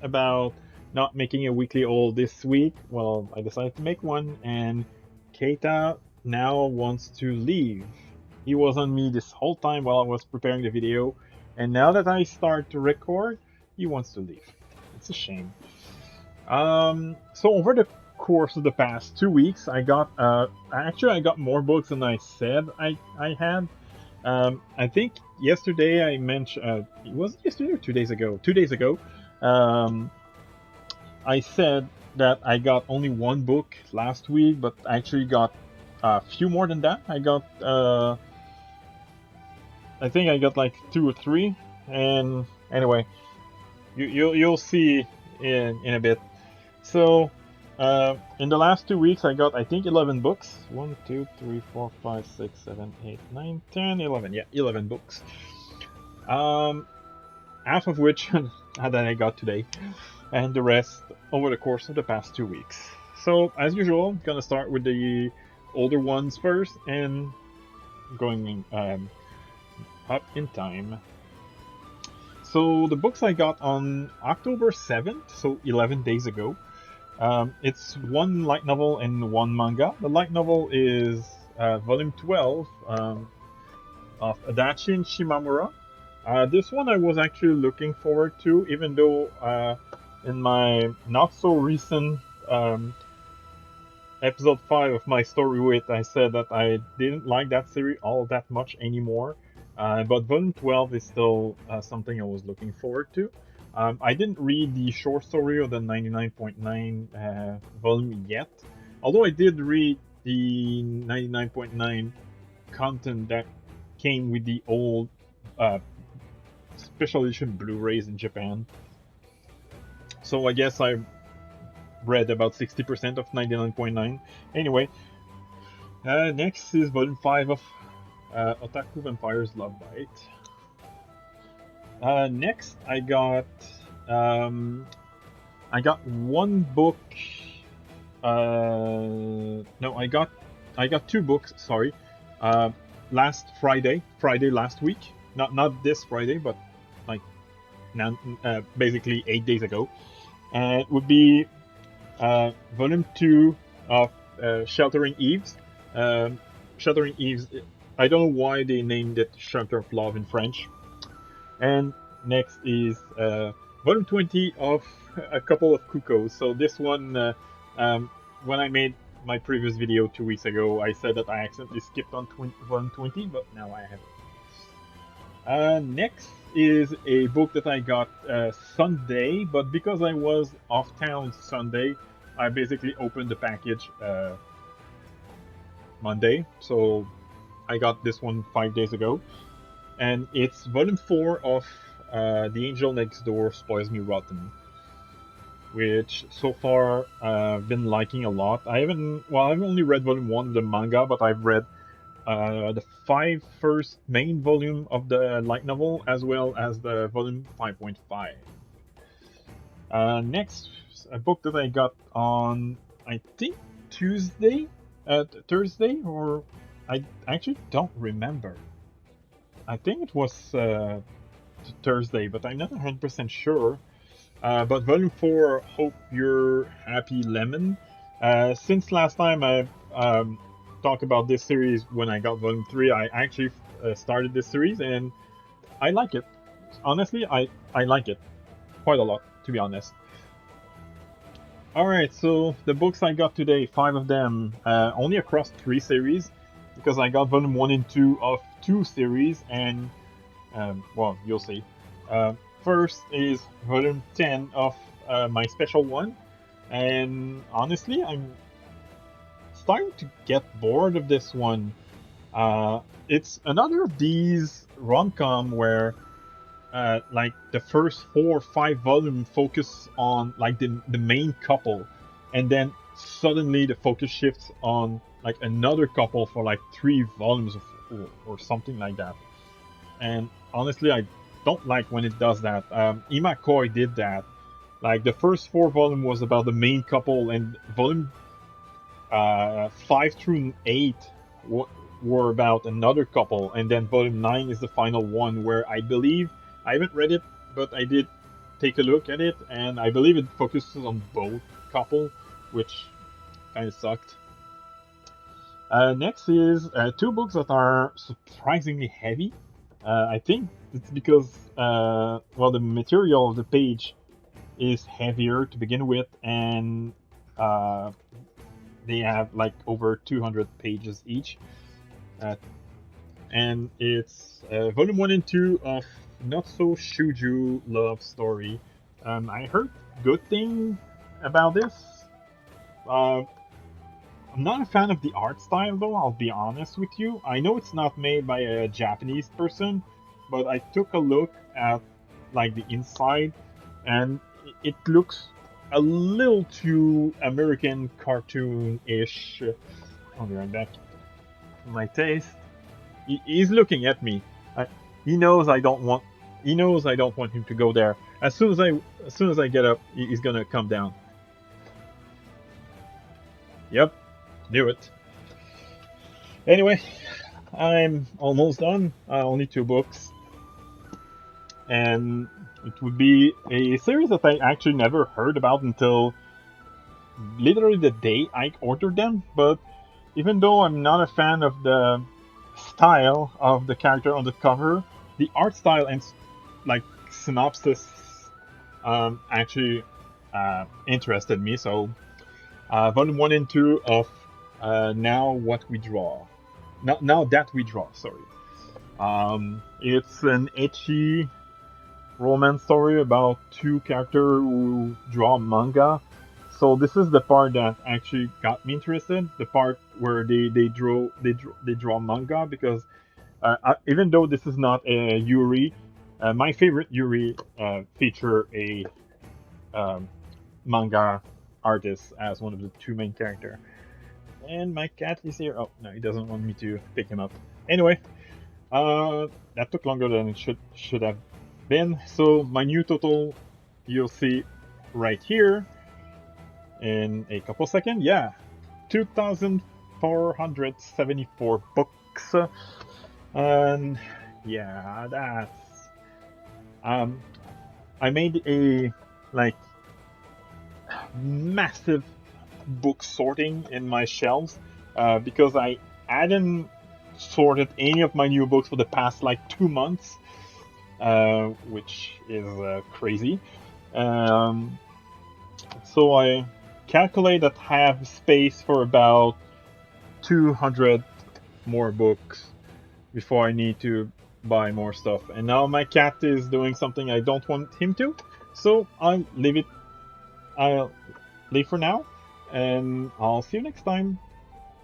about not making a weekly haul this week. Well, I decided to make one, and Keita now wants to leave. He was on me this whole time while I was preparing the video, and now that I start to record, he wants to leave. It's a shame. So over the course of the past 2 weeks, I got more books than I said I had. I think yesterday I mentioned, it was yesterday or 2 days ago? 2 days ago, um, I said that I got only one book last week, but I actually got a few more than that. I think I got like two or three, and anyway, you'll see in a bit. So, in the last 2 weeks, I got, I think, 11 books. 1, 2, 3, 4, 5, 6, 7, 8, 9, 10, 11. Yeah, 11 books. Um, Half of which that I got today, and the rest over the course of the past 2 weeks. So, as usual, I'm gonna start with the older ones first, and going up in time. So, the books I got on October 7th, so 11 days ago. It's one light novel and one manga. The light novel is volume 12 of Adachi Shimamura. This one I was actually looking forward to, even though in my not so recent episode 5 of my story with, I said that I didn't like that series all that much anymore. But volume 12 is still something I was looking forward to. I didn't read the short story of the 99.9 volume yet, although I did read the 99.9 content that came with the old special edition Blu-rays in Japan. So I guess I read about 60% of 99.9. Anyway, next is volume 5 of Otaku Vampire's Love Bite. Next, I got one book. No, I got two books. Sorry, last Friday last week. Not this Friday, but like now, basically 8 days ago. And it would be volume 2 of Sheltering Eves. Sheltering Eves. I don't know why they named it Shelter of Love in French. And next is volume 20 of A Couple of Cuckoos. So this one, when I made my previous video 2 weeks ago, I said that I accidentally skipped on volume 20, but now I have it. Next is a book that I got Sunday, but because I was off town Sunday, I basically opened the package Monday. So I got this one 5 days ago. And it's volume 4 of The Angel Next Door Spoils Me Rotten, which so far I've been liking a lot. I've only read volume 1 of the manga, but I've read the 5 first main volume of the light novel, as well as the volume 5.5. Next, a book that I got on, I think, Thursday, or I actually don't remember. I think it was Thursday, but I'm not 100% sure. But volume 4, Hope You're Happy Lemon. Since last time I talked about this series when I got volume 3, I actually started this series and I like it. Honestly, I like it quite a lot, to be honest. Alright, so the books I got today, 5 of them, only across 3 series, because I got volume 1 and 2 of 2 series, and well, you'll see. First is volume 10 of my special one, and honestly, I'm starting to get bored of this one. It's another of these rom-com where like the first 4 or 5 volumes focus on like the main couple, and then suddenly the focus shifts on like another couple for like 3 volumes or something like that. And honestly, I don't like when it does that. Imakoi did that. Like the first 4 volume was about the main couple, and volume 5 through 8 were about another couple, and then volume 9 is the final one, where I believe, I haven't read it, but I did take a look at it, and I believe it focuses on both couple, which kind of sucked. Next is two books that are surprisingly heavy. I think it's because well, the material of the page is heavier to begin with, and uh, they have like over 200 pages each. Uh, and it's volume 1 and 2 of Not So Shuju Love Story. I heard good thing about this. Uh, I'm not a fan of the art style though, I'll be honest with you. I know it's not made by a Japanese person, but I took a look at like the inside, and it looks a little too American cartoon-ish. I'll be right back. My taste. He's looking at me. He knows I don't want. He knows I don't want him to go there. As soon as I get up, he's gonna come down. Yep, knew it. Anyway, I'm almost done. Only two books, and it would be a series that I actually never heard about until literally the day I ordered them. But even though I'm not a fan of the style of the character on the cover, the art style and like synopsis actually interested me. So volume 1 and 2 of Now What We Draw. Now That We Draw, sorry. It's an ecchi romance story about two characters who draw manga. So this is the part that actually got me interested. The part where they draw manga, because even though this is not a Yuri, my favorite Yuri feature a manga artist as one of the two main characters. And my cat is here. Oh no, he doesn't want me to pick him up. Anyway, that took longer than it should have been. So my new total, you'll see right here in a couple seconds. Yeah, 2,474 books. And yeah, that's I made a like massive book sorting in my shelves because I hadn't sorted any of my new books for the past like 2 months, which is crazy. So I calculate that I have space for about 200 more books before I need to buy more stuff. And now my cat is doing something I don't want him to, so I'll leave for now, and I'll see you next time.